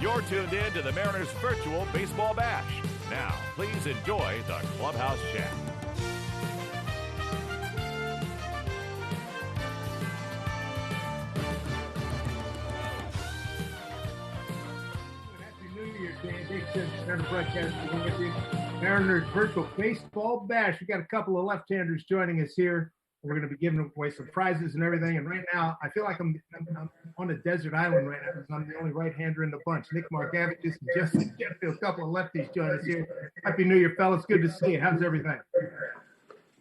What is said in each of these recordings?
You're tuned in to the Mariners Virtual Baseball Bash. Now, please enjoy the Clubhouse Chat. Happy New Year, Dan Dixon. Mariners broadcasting with you. Mariners Virtual Baseball Bash. We got a couple of left-handers joining us here. We're going to be giving away some prizes and everything. And right now, I feel like I'm on a desert island right now because I'm the only right-hander in the bunch. Nick Margevicius and Justin Sheffield, a couple of lefties join us here. Happy New Year, fellas. Good to see you. How's everything?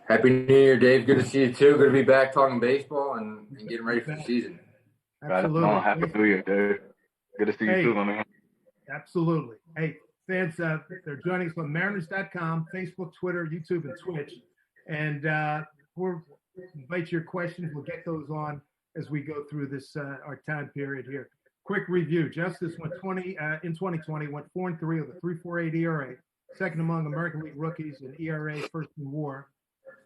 Happy New Year, Dave. Good to see you, too. Good to be back talking baseball and getting ready for the season. Absolutely. Right on. Happy New Year, dude. Good to see you, too, my man. Absolutely. Hey, fans, they're joining us on Mariners.com, Facebook, Twitter, YouTube, and Twitch. And we're invite your questions. We'll get those on as we go through this our time period here. Quick review. Justice went in 2020, went 4-3 with a 3.48 ERA, second among American League rookies in ERA, first in WAR,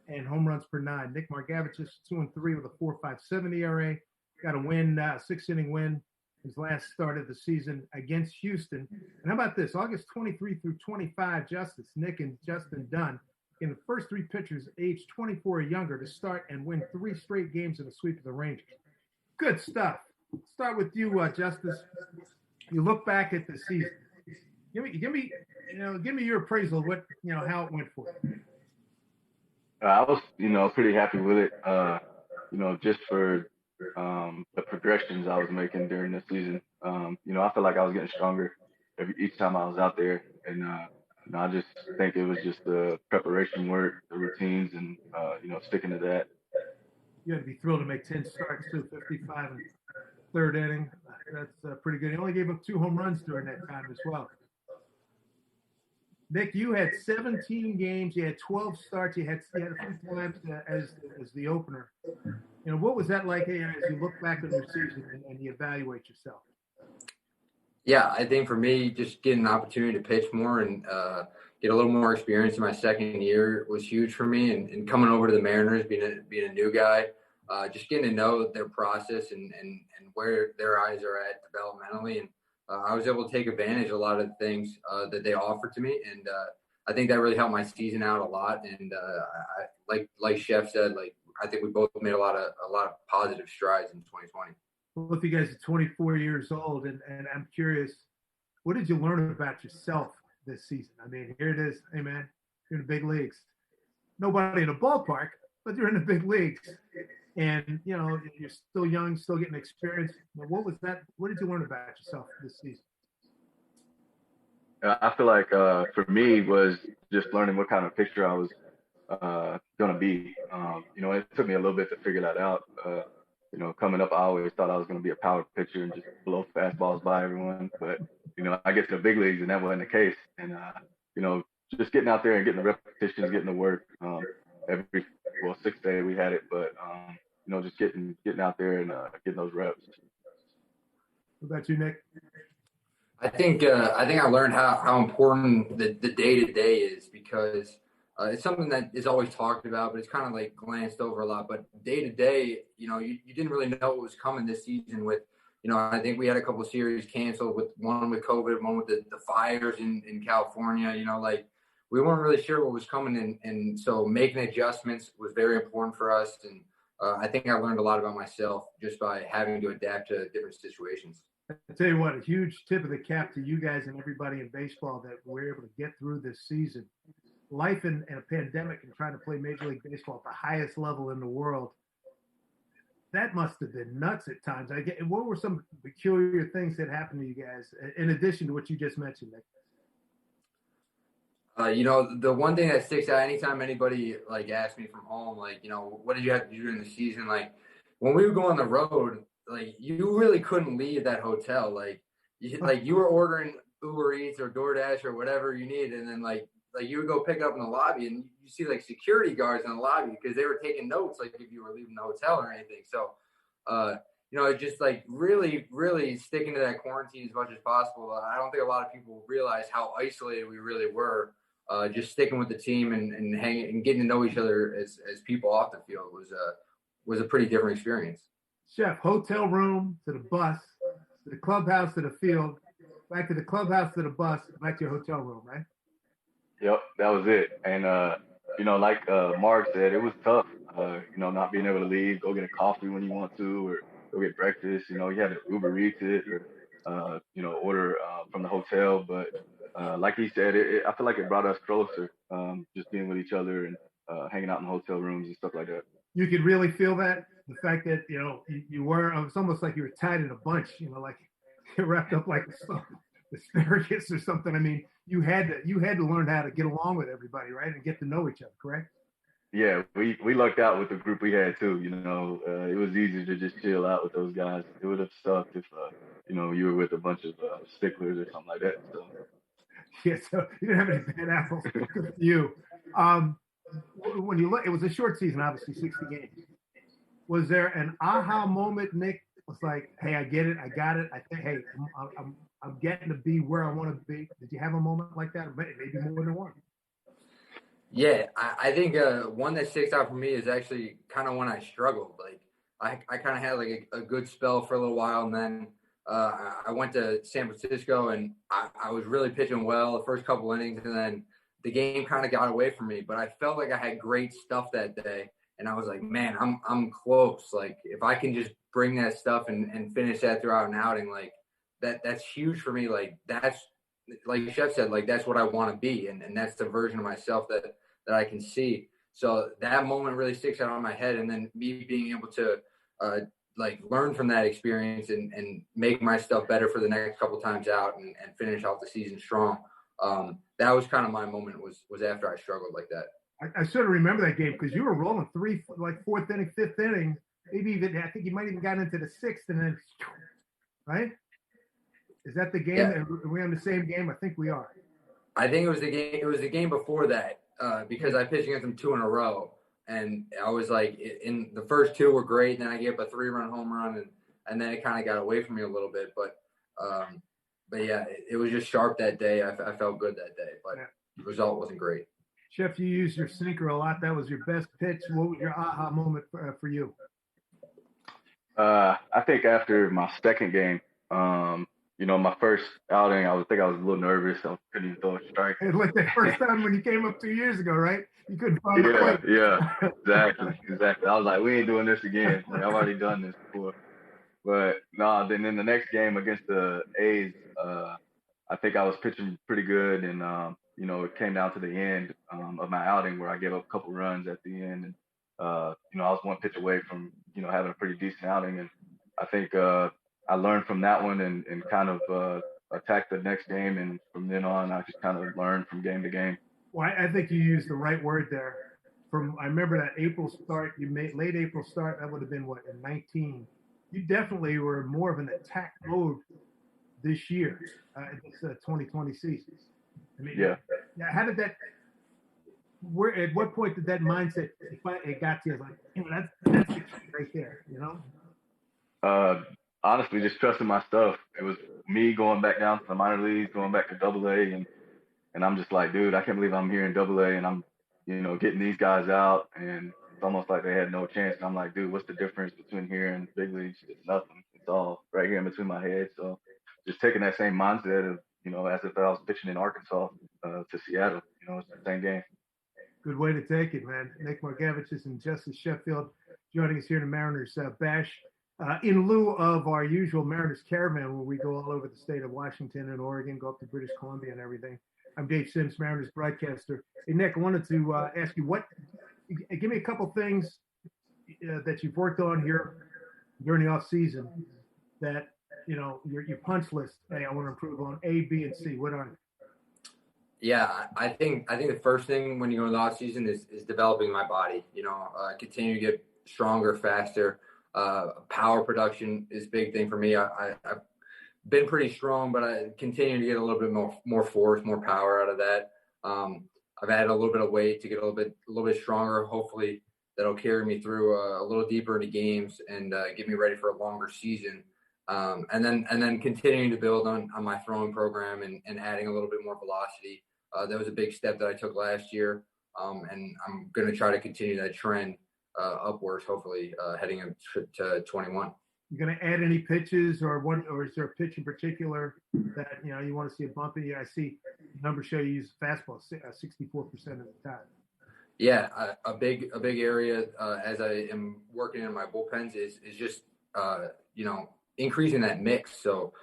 and home runs per 9. Nick Margevicius 2-3 with a 4.57 ERA, got a win, 6-inning win his last start of the season against Houston. And how about this? August 23 through 25, Justice, Nick and Justin Dunn, in the first three pitchers aged 24 or younger to start and win 3 straight games in a sweep of the Rangers. Good stuff. Start with you, Justice. You look back at the season. Give me your appraisal of what how it went for you. I was, pretty happy with it. Just for the progressions I was making during the season. I felt like I was getting stronger each time I was out there, and I just think it was just the preparation work, the routines, and sticking to that. You had to be thrilled to make 10 starts, 255 in third inning. That's pretty good. He only gave up 2 home runs during that time as well. Nick, you had 17 games. You had 12 starts. You had a few times as the opener. What was that like as you look back on your season and you evaluate yourself? Yeah, I think for me, just getting an opportunity to pitch more and get a little more experience in my second year was huge for me. And coming over to the Mariners, being a new guy, just getting to know their process and where their eyes are at developmentally. And I was able to take advantage of a lot of the things that they offered to me. And I think that really helped my season out a lot. And like Chef said, I think we both made a lot of positive strides in 2020. Both of you guys are 24 years old, and I'm curious, what did you learn about yourself this season? I mean, here it is. Hey, man, you're in the big leagues. Nobody in the ballpark, but you're in the big leagues. And, you're still young, still getting experience. What was that? What did you learn about yourself this season? I feel like for me was just learning what kind of pitcher I was going to be. It took me a little bit to figure that out. Coming up, I always thought I was going to be a power pitcher and just blow fastballs by everyone. But, I get to the big leagues and that wasn't the case. And, just getting out there and getting the repetitions, getting the work. Every 6th day we had it, but, just getting out there and getting those reps. What about you, Nick? I think I learned how important the day-to-day is because it's something that is always talked about, but it's kind of like glanced over a lot. But day-to-day, you didn't really know what was coming this season with, I think we had a couple of series canceled, one with COVID, one with the fires in California, we weren't really sure what was coming. And so making adjustments was very important for us. And I think I learned a lot about myself just by having to adapt to different situations. I tell you what, a huge tip of the cap to you guys and everybody in baseball that we're able to get through this season. Life in a pandemic and trying to play Major League Baseball at the highest level in the world, that must have been nuts at times. What were some peculiar things that happened to you guys, in addition to what you just mentioned, Nick? The one thing that sticks out anytime anybody asks me from home, what did you have to do during the season? When we would go on the road, you really couldn't leave that hotel. You were ordering Uber Eats or DoorDash or whatever you needed, and then you would go pick it up in the lobby, and you see security guards in the lobby because they were taking notes if you were leaving the hotel or anything. So, just really, really sticking to that quarantine as much as possible. I don't think a lot of people realize how isolated we really were. Just sticking with the team and hanging and getting to know each other as people off the field was a pretty different experience. Chef, hotel room to the bus, to the clubhouse, to the field. back to the clubhouse, to the bus, back to your hotel room, right? Yep, that was it. And like Mark said, it was tough. Not being able to leave, go get a coffee when you want to, or go get breakfast. You had to Uber Eats it, or order from the hotel. But like he said, I feel like it brought us closer, just being with each other and hanging out in hotel rooms and stuff like that. You could really feel that, the fact that you were. It's almost like you were tied in a bunch. Like you're wrapped up like asparagus or something. I mean, you had to learn how to get along with everybody, right, and get to know each other. Correct? Yeah, we lucked out with the group we had too. It was easy to just chill out with those guys. It would have sucked if you were with a bunch of sticklers or something like that. So. Yeah, so you didn't have any bad apples. Good for you. When you look, it was a short season, obviously 60 games. Was there an aha moment, Nick? Was like, hey, I get it, I got it. I think, hey, I'm getting to be where I want to be. Did you have a moment like that? Maybe more than one. Yeah, I think one that sticks out for me is actually kind of when I struggled. Like I kind of had like a good spell for a little while, and then I went to San Francisco, and I was really pitching well the first couple innings, and then the game kind of got away from me. But I felt like I had great stuff that day, and I was like, man, I'm close. Like if I can just bring that stuff and finish that throughout an outing, like that's huge for me. Like that's, like Chef said, like that's what I want to be, and that's the version of myself that I can see. So that moment really sticks out on my head, and then me being able to like learn from that experience and make my stuff better for the next couple times out and finish off the season strong. That was kind of my moment, was after I struggled like that. I sort of remember that game because you were rolling fourth inning, fifth inning, maybe even, I think you might even got into the sixth, and then, right? Is that the game? Yeah. Are we on the same game? I think we are. I think it was the game. It was the game before that because I pitched against them 2 in a row, and I was like, in the first 2 were great, and then I gave up a 3-run home run, and then it kind of got away from me a little bit. But yeah, it was just sharp that day. I felt good that day, but the result wasn't great. Chef, you used your sinker a lot. That was your best pitch. What was your aha moment for you? I think after my second game, my first outing, I was a little nervous. I couldn't even throw a strike. It's like that first time when you came up 2 years ago, right? You couldn't find the plate. Yeah, exactly. I was like, we ain't doing this again. Like, I've already done this before. But no, then in the next game against the A's, I think I was pitching pretty good, and it came down to the end of my outing where I gave up a couple runs at the end, and I was one pitch away from having a pretty decent outing, and I think I learned from that one and kind of attacked the next game, and from then on I just kind of learned from game to game. Well, I think you used the right word there. I remember that April start you made, late April start. That would have been what, in 19. You definitely were more of an attack mode this year, this 2020 season. I mean, yeah. How did that? At what point did that mindset it got to you? Like, that's the key right there, Honestly, just trusting my stuff. It was me going back down to the minor leagues, going back to AA, and I'm just like, dude, I can't believe I'm here in AA, and I'm, getting these guys out, and it's almost like they had no chance. And I'm like, dude, what's the difference between here and big leagues? It's nothing. It's all right here in between my head. So just taking that same mindset of, as if I was pitching in Arkansas to Seattle, it's the same game. Good way to take it, man. Nick Margevicius and Justice Sheffield joining us here in the Mariners Bash. In lieu of our usual Mariners Caravan, where we go all over the state of Washington and Oregon, go up to British Columbia and everything. I'm Dave Sims, Mariners broadcaster. Hey, Nick, I wanted to ask you, give me a couple things that you've worked on here during the off season that, your punch list, hey, I want to improve on A, B, and C. What are they? Yeah, I think the first thing when you go in the off season is developing my body. Continue to get stronger, faster. Power production is a big thing for me. I've been pretty strong, but I continue to get a little bit more force, more power out of that. I've added a little bit of weight to get a little bit stronger. Hopefully, that'll carry me through a little deeper into games and get me ready for a longer season. And then continuing to build on my throwing program and adding a little bit more velocity. That was a big step that I took last year, and I'm going to try to continue that trend upwards, hopefully heading into 21. You going to add any pitches or is there a pitch in particular that, you want to see a bump in? I see the numbers show you use fastball 64% of the time. Yeah, a big area as I am working in my bullpens is just increasing that mix. So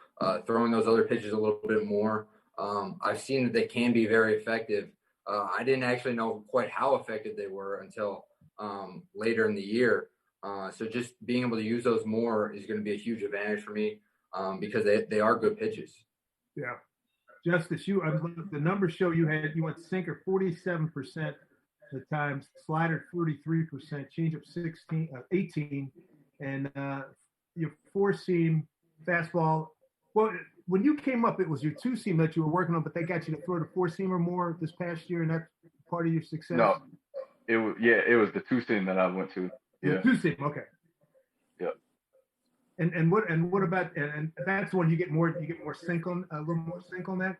throwing those other pitches a little bit more. I've seen that they can be very effective. I didn't actually know quite how effective they were until later in the year. So just being able to use those more is going to be a huge advantage for me because they are good pitches. Yeah. Justice, the numbers show you went sinker 47% of the time, slider 33%, changeup 18, and your four-seam fastball. Well, when you came up, it was your two-seam that you were working on, but they got you to throw the four-seamer more this past year, and that's part of your success? No, it was the two-seam that I went to. Yeah. Two-seam, okay. Yep. And what about and that's when you get more sync on a little more sync on that?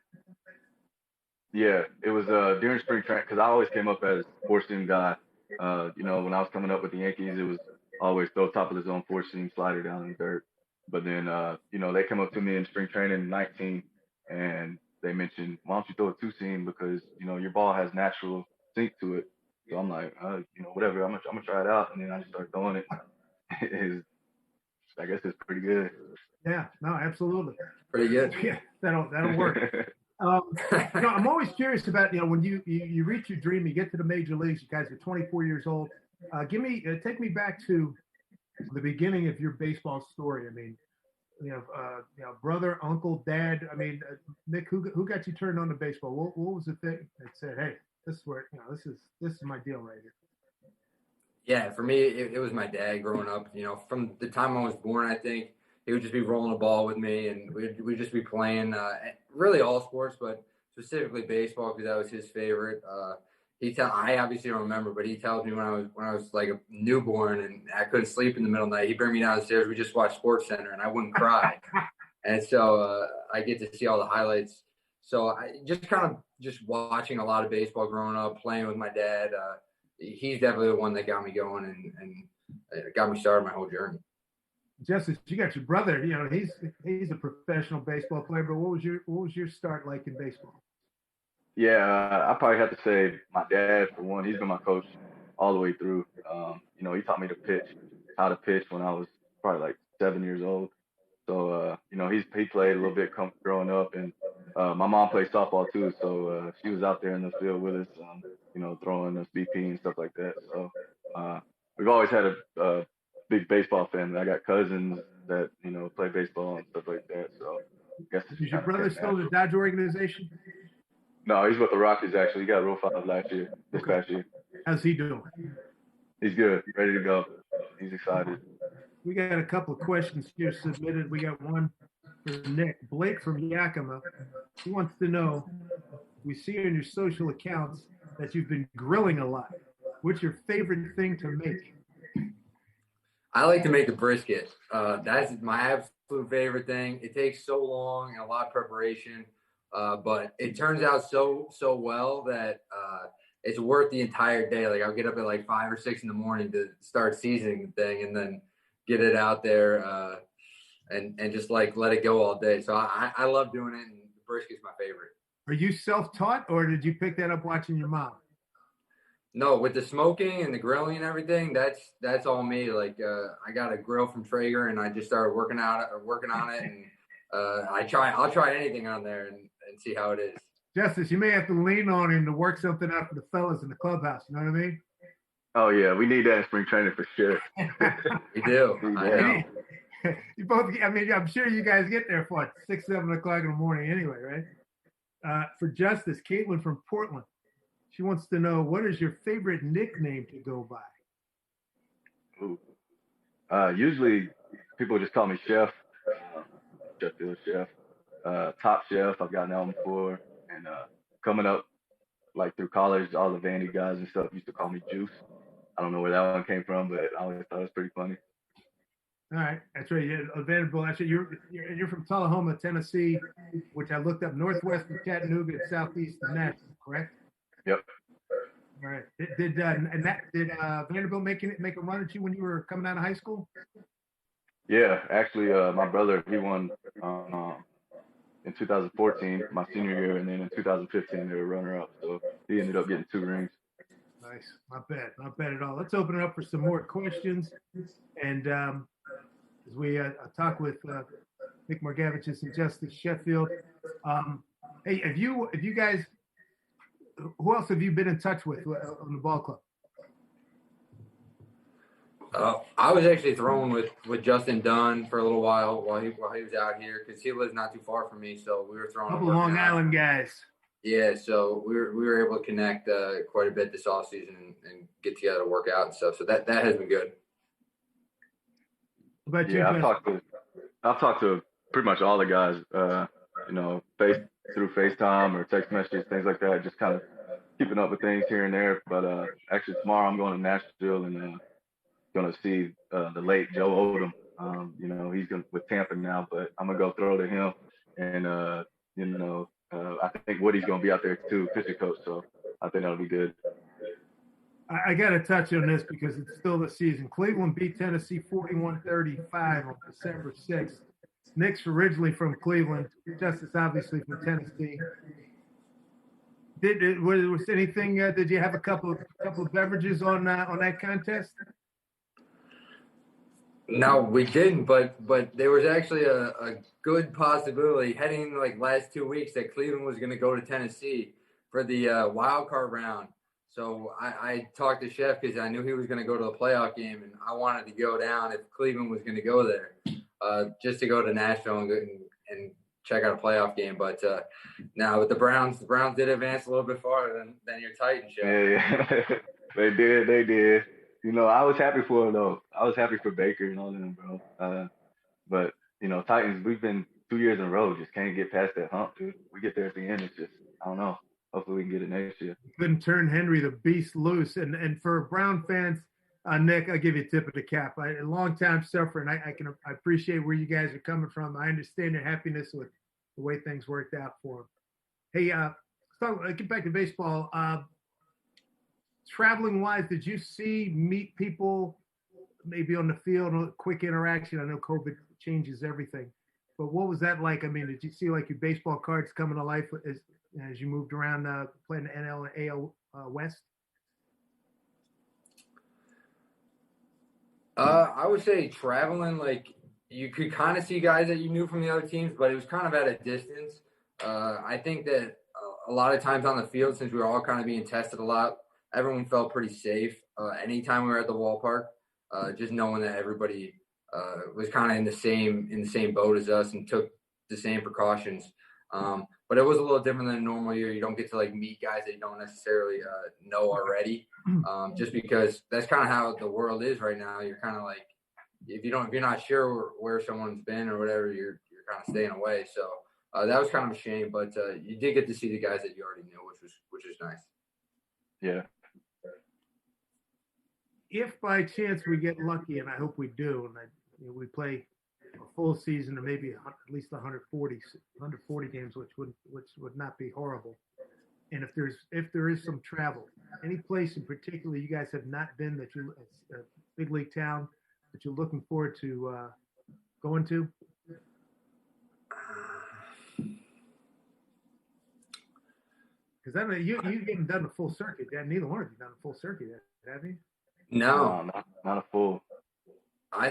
Yeah, it was during spring training because I always came up as four-seam guy. When I was coming up with the Yankees, it was always throw top of the zone four-seam slider down in the dirt. But then they come up to me in spring training in 19 and they mentioned, why don't you throw a two-seam because your ball has natural sink to it. So I'm like, whatever, I'm gonna try it out, and then I just started throwing it. I guess it's pretty good. Yeah, no, absolutely. Pretty good. Yeah, that'll work. I'm always curious about when you reach your dream, you get to the major leagues. You guys are 24 years old. Take me back to the beginning of your baseball story. I mean, brother, uncle, dad. I mean, Nick, who got you turned on to baseball? What was the thing that said, hey, this is where this is my deal right here? Yeah, for me, it was my dad growing up. From the time I was born, I think he would just be rolling a ball with me, and we'd just be playing really all sports, but specifically baseball because that was his favorite. I obviously don't remember, but he tells me when I was like a newborn and I couldn't sleep in the middle of the night, he'd bring me downstairs. We just watched Sports Center, and I wouldn't cry. And so I get to see all the highlights. So I just watching a lot of baseball growing up, playing with my dad. He's definitely the one that got me going and got me started my whole journey. Justice, you got your brother. He's a professional baseball player. But what was your start like in baseball? Yeah, I probably have to say my dad for one. He's been my coach all the way through. He taught me how to pitch when I was probably like 7 years old. So he played a little bit growing up, and my mom played softball too. So she was out there in the field with us, throwing us BP and stuff like that. So we've always had a big baseball family. I got cousins that play baseball and stuff like that. So I guess is your brother still in the Dodger organization? No, he's with the Rockies actually. He got Rule 5 this past year. How's he doing? He's good, ready to go. He's excited. We got a couple of questions here submitted. We got one for Nick. Blake from Yakima. He wants to know, we see on your social accounts that you've been grilling a lot. What's your favorite thing to make? I like to make a brisket. That's my absolute favorite thing. It takes so long and a lot of preparation, but it turns out so well that it's worth the entire day. Like I'll get up at like 5 or 6 in the morning to start seasoning the thing and then get it out there and just like let it go all day. So I love doing it, and the brisket's my favorite. Are you self-taught, or did you pick that up watching your mom? No, with the smoking and the grilling and everything, that's all me. Like I got a grill from Traeger, and I just started working on it, and I'll try anything on there and see how it is. Justice, you may have to lean on him to work something out for the fellas in the clubhouse. You know what I mean? Oh yeah, we need that in spring training for sure. We do. I know. You both. I mean, I'm sure you guys get there for 6, 7 o'clock in the morning anyway, right? For Justice, Caitlin from Portland. She wants to know, what is your favorite nickname to go by? Ooh. Usually people just call me Chef, Sheffield Chef, Top Chef. I've gotten that one before, and coming up like through college, all the Vandy guys and stuff used to call me Juice. I don't know where that one came from, but I always thought it was pretty funny. All right, that's right. Yeah, Vanderbilt. Actually, you're from Tullahoma, Tennessee, which I looked up northwest of Chattanooga and southeast of Nashville, correct? Yep. All right. Did Vanderbilt make a run at you when you were coming out of high school? Yeah, actually, my brother, he won in 2014, my senior year, and then in 2015 they were runner-up. So he ended up getting 2 rings. Nice. Not bad at all. Let's open it up for some more questions. And as we talk with Nick Margevicius and Justice Sheffield, hey, have you guys, who else have you been in touch with on the ball club? I was actually thrown with Justin Dunn for a little while he was out here because he lives not too far from me. So we were throwing A couple Long Island guys. Yeah, so we were able to connect quite a bit this offseason and get together to work out and stuff. So that has been good. What about Yeah, you, I've talked to pretty much all the guys. You know, through FaceTime or text messages, things like that. Just kind of keeping up with things here and there. But actually tomorrow I'm going to Nashville and going to see the late Joe Odom. You know, he's with Tampa now, but I'm gonna go throw to him, and you know, I think Woody's gonna be out there too, pitching coach. So I think that'll be good. I got to touch on this because it's still the season. Cleveland beat Tennessee 41-35 on December 6th. Nick's originally from Cleveland, Justice obviously from Tennessee. Was anything? Did you have a couple of beverages on that contest? No, we didn't, but there was actually a good possibility heading like last 2 weeks that Cleveland was going to go to Tennessee for the wild card round. So I talked to Chef because I knew he was going to go to the playoff game, and I wanted to go down if Cleveland was going to go there, just to go to Nashville and check out a playoff game. But now with the Browns did advance a little bit farther than your Titans, Chef. Yeah. They did. You know, I was happy for him though. I was happy for Baker and all of them, bro. But you know, Titans, we've been 2 years in a row, just can't get past that hump, dude. We get there at the end, it's just, I don't know. Hopefully we can get it next year. Couldn't turn Henry the Beast loose. And for Brown fans, Nick, I'll give you a tip of the cap. A long time suffering. I appreciate where you guys are coming from. I understand your happiness with the way things worked out for him. Hey, get back to baseball. Traveling wise, did you meet people maybe on the field, a quick interaction? I know COVID changes everything, but what was that like? I mean, did you see like your baseball cards coming to life as you moved around playing the NL and AL West? I would say traveling, like you could kind of see guys that you knew from the other teams, but it was kind of at a distance. I think that a lot of times on the field, since we were all kind of being tested a lot, everyone felt pretty safe. Anytime we were at the ballpark, just knowing that everybody was kind of in the same boat as us and took the same precautions. But it was a little different than a normal year. You don't get to like meet guys that you don't necessarily know already, just because that's kind of how the world is right now. You're kind of like, if you're not sure where someone's been or whatever, you're kind of staying away. So that was kind of a shame, but you did get to see the guys that you already knew, which is nice. Yeah. If by chance we get lucky, and I hope we do, and we play a full season or maybe at least 140 games, which would not be horrible. And if there is some travel, any place in particular you guys have not been that you a big league town that you're looking forward to going to? Because I mean, you haven't done the full circuit yet. Neither one of you done a full circuit yet, have you? No, not a full. I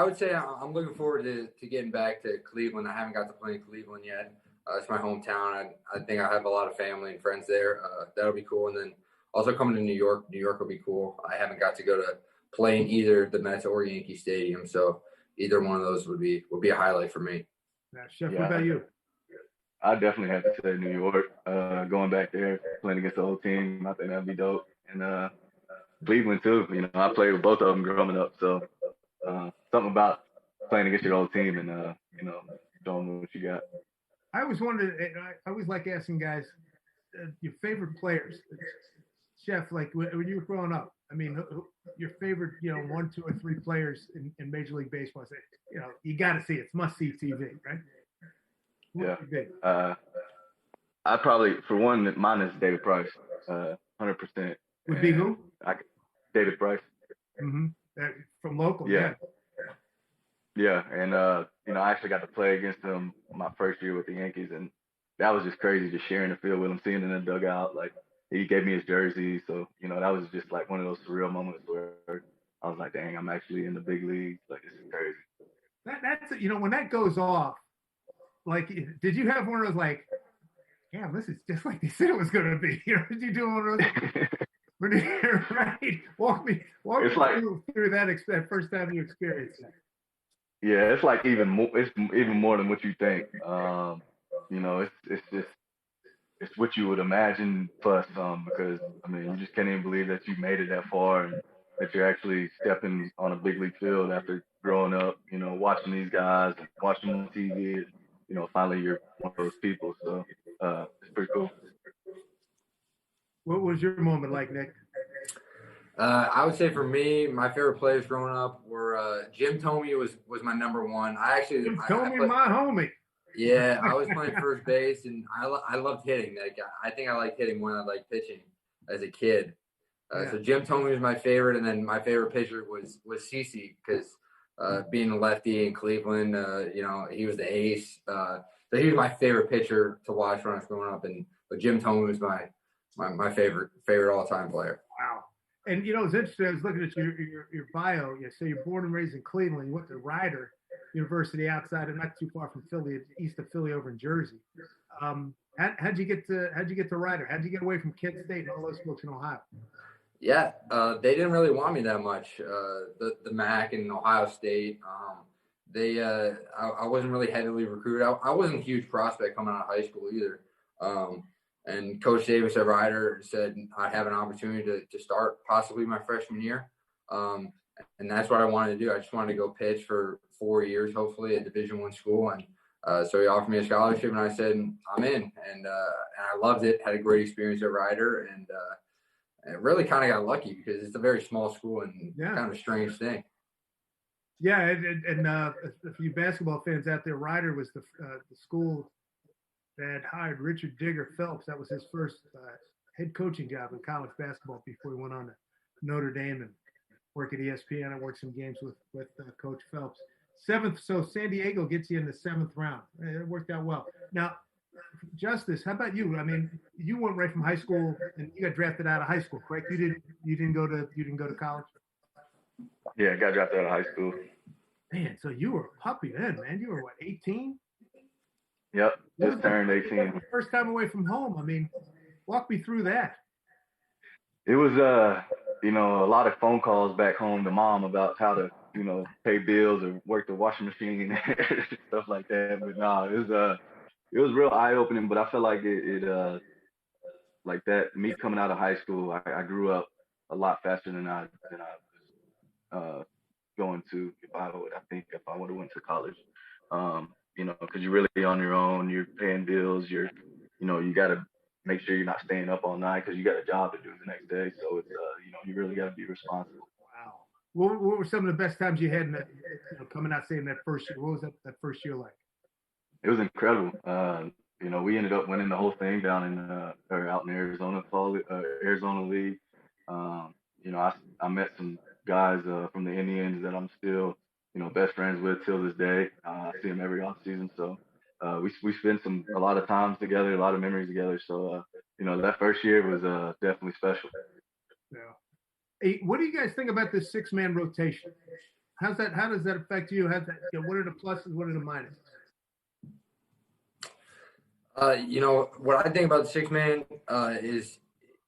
would say I'm looking forward to getting back to Cleveland. I haven't got to play in Cleveland yet. It's my hometown. I think I have a lot of family and friends there. That'll be cool. And then also coming to New York. New York will be cool. I haven't got to go to play in either the Mets or Yankee Stadium, so either one of those would be a highlight for me. Chef, what about you? I definitely have to say New York. Going back there, playing against the whole team, I think that'd be dope. And Cleveland too. You know, I played with both of them growing up, so something about playing against your old team and you know, showing what you got. I always wondered. I always like asking guys your favorite players. Chef, like when you were growing up, I mean, your favorite, 1, 2, or 3 players in Major League Baseball. Say, you got to see it. It's must-see TV, right? Yeah. I probably, for one, mine is David Price, 100%. Would be who? David Price. Mm-hmm. From local. Yeah. Yeah, and you know, I actually got to play against him my first year with the Yankees, and that was just crazy, just sharing the field with him, seeing him in the dugout. Like he gave me his jersey, so you know, that was just like one of those surreal moments where I was like, dang, I'm actually in the big leagues. Like this is crazy. That's when that goes off. Like, did you have one of those like, damn, this is just like they said it was going to be? Did you do one of those? Right. Walk It's me like, through that first time you experienced that. yeah, it's like even more, it's even more than what you think. You know, it's just it's what you would imagine plus some because I mean you just can't even believe that you made it that far and that you're actually stepping on a big league field after growing up, you know, watching these guys and watching them on TV. And, you know, finally you're one of those people. So it's pretty cool. What was your moment like, Nick? I would say for me, my favorite players growing up were Jim Thome was my number one. Jim Thome, my homie. Yeah, I was playing first base, and I loved hitting. Like I think I liked hitting more than I liked pitching as a kid. So Jim Thome was my favorite, and then my favorite pitcher was CeCe because being a lefty in Cleveland, you know, he was the ace. So he was my favorite pitcher to watch when I was growing up, but Jim Thome was my favorite all time player. Wow. And you know, it's interesting. I was looking at your bio. You say you're born and raised in Cleveland. You went to Rider University outside and not too far from Philly, east of Philly, over in Jersey. How'd you get to Rider? How'd you get away from Kent State and all those folks in Ohio? Yeah, they didn't really want me that much. The MAC and Ohio State. I wasn't really heavily recruited. I wasn't a huge prospect coming out of high school either. And Coach Davis at Rider said I'd have an opportunity to start possibly my freshman year. And that's what I wanted to do. I just wanted to go pitch for 4 years, hopefully at Division I school. And so he offered me a scholarship, and I said, I'm in. And I loved it, had a great experience at Rider, and really kind of got lucky because it's a very small school and kind of a strange thing. Yeah, and a few basketball fans out there, Rider was the school that hired Richard Digger Phelps. That was his first head coaching job in college basketball before he went on to Notre Dame and work at ESPN. I worked some games with Coach Phelps. So San Diego gets you in the 7th round. It worked out well. Now, Justice, how about you? I mean, you went right from high school and you got drafted out of high school, correct? You didn't go to college? Yeah, I got drafted out of high school. Man, so you were a puppy then, man. You were what, 18? Yep, just turned 18. First time away from home. I mean, walk me through that. It was you know, a lot of phone calls back home to mom about how to, you know, pay bills or work the washing machine and stuff like that. But no, it was real eye opening. But I feel like it like that, me coming out of high school, I grew up a lot faster than I was going to I think if I would have went to college. You know, because you're really on your own, you're paying bills, you know, you got to make sure you're not staying up all night because you got a job to do the next day. So it's you know, you really got to be responsible. Wow. What were some of the best times you had in that, you know, coming out saying that first year? What was that first year like? It was incredible. You know, we ended up winning the whole thing down in or out in Arizona Arizona League. You know, I met some guys from the Indians that I'm still, you know, best friends with till this day. I see them every off season. So we spent a lot of times together, a lot of memories together. So you know, that first year was definitely special. Yeah. Hey, what do you guys think about this 6-man rotation? How does that affect you? You know, what are the pluses? What are the minuses? You know, what I think about the 6-man is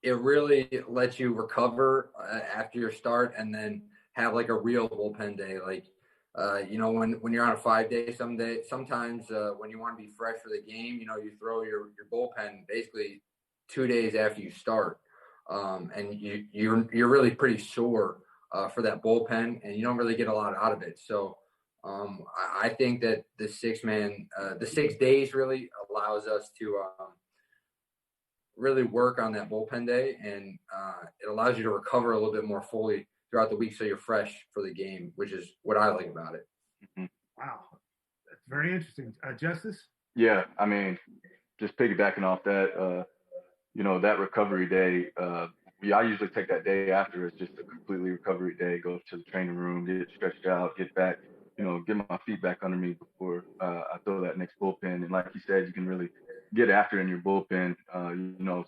it really lets you recover after your start and then have like a real bullpen day. Like, you know, when you're on a 5-day, sometimes when you want to be fresh for the game, you know, you throw your bullpen basically 2 days after you start. And you're really pretty sore for that bullpen, and you don't really get a lot out of it. So I think that the 6-man, the 6 days really allows us to really work on that bullpen day, and it allows you to recover a little bit more fully throughout the week, so you're fresh for the game, which is what I like about it. Mm-hmm. Wow, that's very interesting. Justice? Yeah, I mean, just piggybacking off that, you know, that recovery day, I usually take that day after as just a completely recovery day, go to the training room, get stretched out, get back get my feet back under me before I throw that next bullpen. And like you said, you can really get after in your bullpen.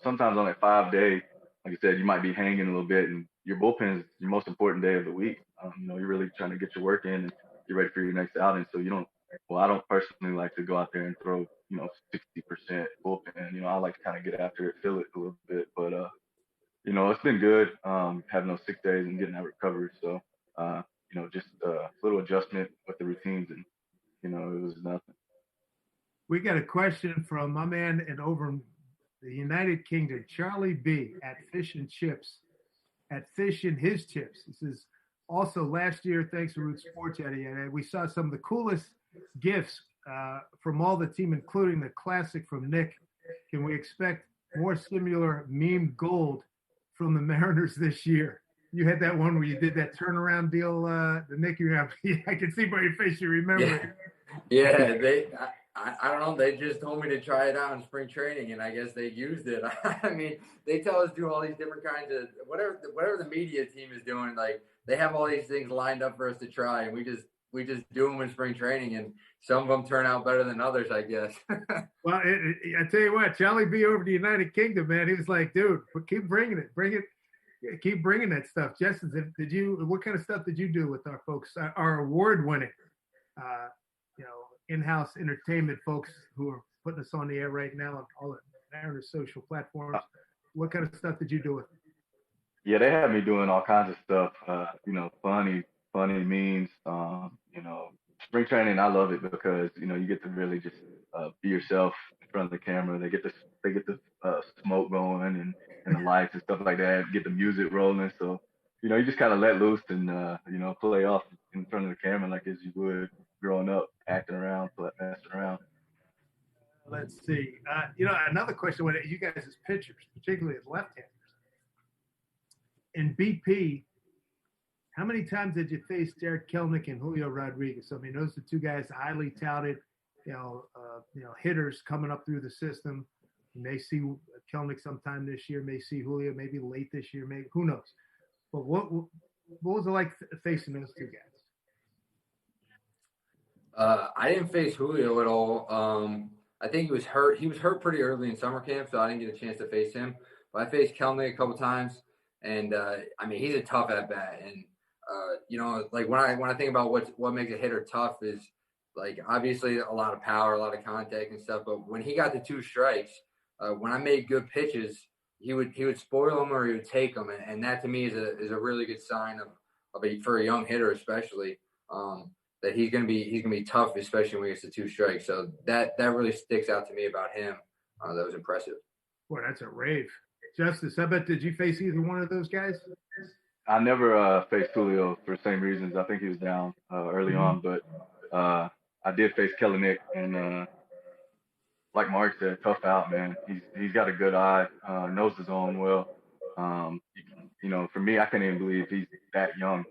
Sometimes on that 5-day, like I said, you might be hanging a little bit, and your bullpen is your most important day of the week. You're really trying to get your work in and get ready for your next outing. So I don't personally like to go out there and throw, 60% bullpen. I like to kind of get after it, feel it a little bit. But, it's been good having those 6 days and getting that recovery. So, just a little adjustment with the routines, and, it was nothing. We got a question from my man over in the United Kingdom, Charlie B. at Fish and Chips, at Fish and His Chips. He says, also last year, thanks to Root Sports, Eddie, we saw some of the coolest gifts from all the team, including the classic from Nick. Can we expect more similar meme gold from the Mariners this year? You had that one where you did that turnaround deal, the Nick. I can see by your face you remember. Yeah, I don't know. They just told me to try it out in spring training, and I guess they used it. I mean, they tell us to do all these different kinds of whatever the media team is doing. Like, they have all these things lined up for us to try, and we just do them in spring training, and some of them turn out better than others, I guess. Well, I tell you what, Charlie B over the United Kingdom, man, he was like, dude, keep bringing it, keep bringing that stuff. Justin, what kind of stuff did you do with our folks, our award-winning, in-house entertainment folks who are putting us on the air right now on all the Mariners social platforms? What kind of stuff did you do with them? Yeah, they had me doing all kinds of stuff, funny memes. Spring training, I love it because, you get to really just be yourself in front of the camera. They get the smoke going and the lights and stuff like that, get the music rolling. So, you just kind of let loose and, play off in front of the camera like as you would growing up, acting around, messing around. Let's see. Another question with you guys as pitchers, particularly as left-handers. In BP, how many times did you face Derek Kelenic and Julio Rodriguez? I mean, those are two guys highly touted, hitters coming up through the system. You may see Kelenic sometime this year, may see Julio maybe late this year, maybe who knows. But what was it like facing those two guys? I didn't face Julio at all. I think he was hurt. He was hurt pretty early in summer camp, so I didn't get a chance to face him. But I faced Kelenic a couple times, and he's a tough at bat. And like when I think about what makes a hitter tough is, like, obviously a lot of power, a lot of contact and stuff. But when he got the 2 strikes, when I made good pitches, he would spoil them or he would take them, and that to me is a really good sign for a young hitter, especially. That he's gonna be tough, especially when he gets the 2 strikes. So that really sticks out to me about him. That was impressive. Boy, that's a rave. Justice, how about, did you face either one of those guys? I never faced Julio for the same reasons. I think he was down early on, but I did face Kelenic, and like Mark said, tough out, man. He's got a good eye, knows his zone well. For me, I can't even believe he's that young.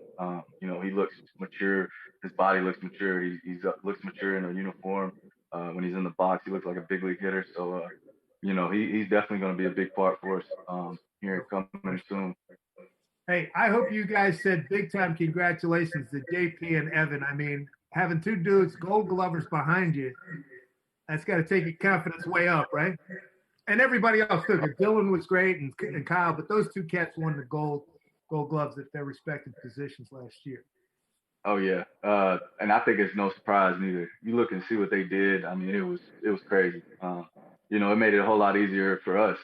He looks mature. His body looks mature. He looks mature in a uniform. When he's in the box, he looks like a big league hitter. So, he's definitely going to be a big part for us here coming soon. Hey, I hope you guys said big time congratulations to JP and Evan. I mean, having 2 dudes, Gold Glovers behind you, that's got to take your confidence way up, right? And everybody else too. Dylan was great and Kyle, but those 2 cats won the gold gloves at their respective positions last year. Oh yeah, and I think it's no surprise neither. You look and see what they did. I mean, it was crazy. It made it a whole lot easier for us.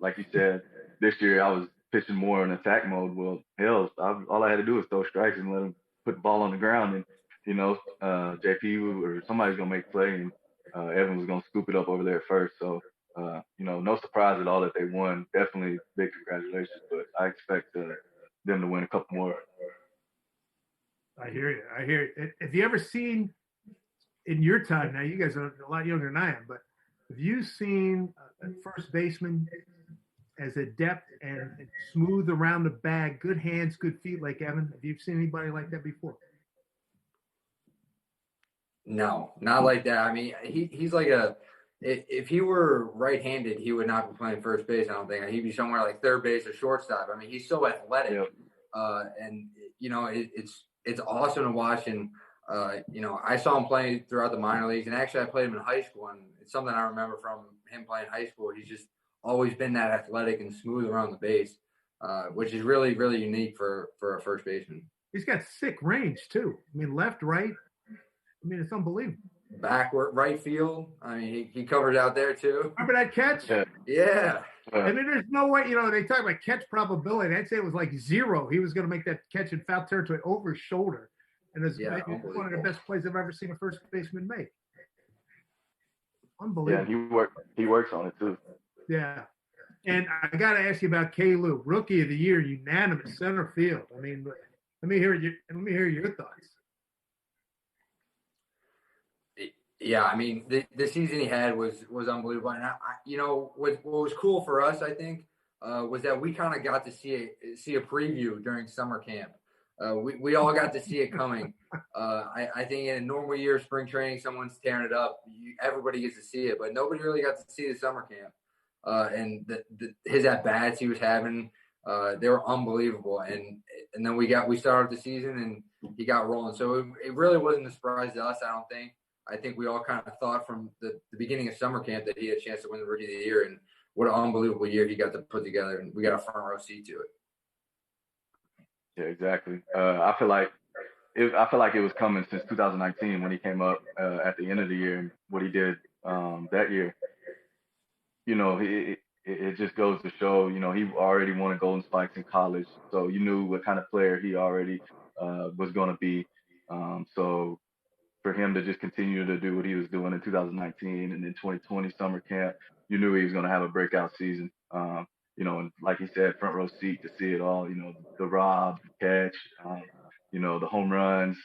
Like you said, this year I was pitching more in attack mode. Well, hell, all I had to do was throw strikes and let them put the ball on the ground, and JP or somebody's gonna make play, and Evan was gonna scoop it up over there first. So no surprise at all that they won. Definitely big congratulations, but I expect them to win a couple more. I hear you. Have you ever seen, in your time now, you guys are a lot younger than I am, but have you seen a first baseman as adept and smooth around the bag, good hands, good feet like Evan? Have you seen anybody like that before? No, not like that. I mean, he's like if he were right-handed, he would not be playing first base, I don't think. He'd be somewhere like third base or shortstop. I mean, he's so athletic. Yep. And, it's awesome to watch. And You know, I saw him play throughout the minor leagues, and actually I played him in high school, and it's something I remember from him playing high school. He's just always been that athletic and smooth around the base, which is really, really unique for a first baseman. He's got sick range too. I mean, left, right. I mean, it's unbelievable. Backward, right field. I mean, he covered out there too. Remember that catch? Yeah. I mean, there's no way, you know, they talk about catch probability. I'd say it was like 0. He was going to make that catch in foul territory over his shoulder. And it's one of the best plays I've ever seen a first baseman make. Unbelievable. Yeah, he works on it too. Yeah. And I got to ask you about K-Lou, Rookie of the Year, unanimous center field. I mean, let me hear your thoughts. Yeah, I mean, the season he had was unbelievable. And you know, what was cool for us, I think, was that we kind of got to see a preview during summer camp. We all got to see it coming. I think in a normal year, spring training, someone's tearing it up. Everybody gets to see it, but nobody really got to see the summer camp. And his at bats he was having, they were unbelievable. And then we started the season and he got rolling. So it really wasn't a surprise to us, I don't think. I think we all kind of thought from the beginning of summer camp that he had a chance to win the Rookie of the Year, and what an unbelievable year he got to put together, and we got a front row seat to it. Yeah, exactly. I feel like it was coming since 2019 when he came up at the end of the year, and what he did that year. You know, it just goes to show, you know, he already won a Golden Spikes in college, so you knew what kind of player he already was going to be. So for him to just continue to do what he was doing in 2019 and then 2020 summer camp, you knew he was going to have a breakout season. You know, and like he said, front row seat to see it all, you know, the rob, the catch, you know, the home runs.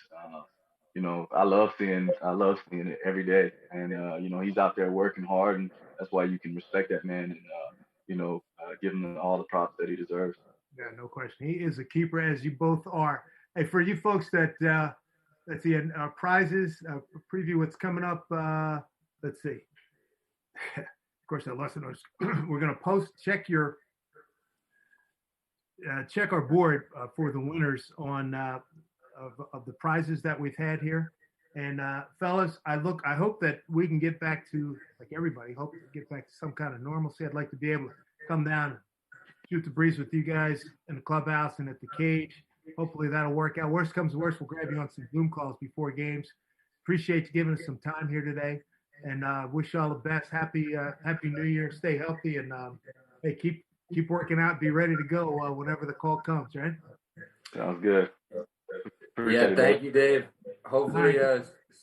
You know, I love seeing it every day. And, you know, he's out there working hard, and that's why you can respect that man and, you know, give him all the props that he deserves. Yeah, no question. He is a keeper, as you both are. Hey, for you folks that let's see, prizes, preview what's coming up. Let's see. Of course, that lesson was, we're going to check our board for the winners on of the prizes that we've had here. And fellas, I hope that we can get back to, like everybody, hope to get back to some kind of normalcy. I'd like to be able to come down and shoot the breeze with you guys in the clubhouse and at the cage. Hopefully that'll work out. Worst comes to worst, we'll grab you on some Zoom calls before games. Appreciate you giving us some time here today, and wish you all the best. Happy New Year. Stay healthy, and hey, keep working out. Be ready to go whenever the call comes. Right? Sounds good. Appreciate thank you, Dave. Hopefully,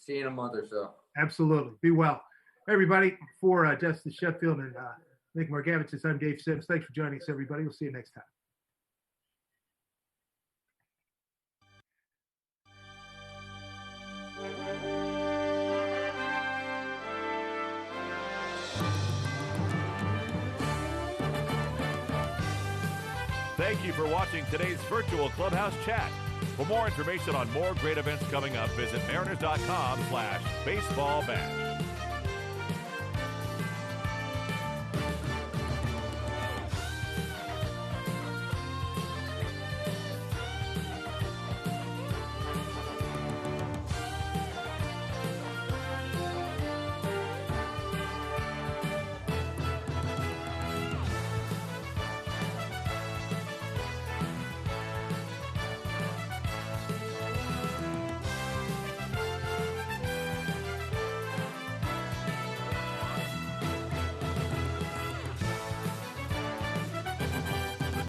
see you in a month or so. Absolutely. Be well, everybody. For Justice Sheffield and Nick Margevich, I'm Dave Sims. Thanks for joining us, everybody. We'll see you next time. Thank you for watching today's virtual clubhouse chat. For more information on more great events coming up, visit mariners.com/baseballbash.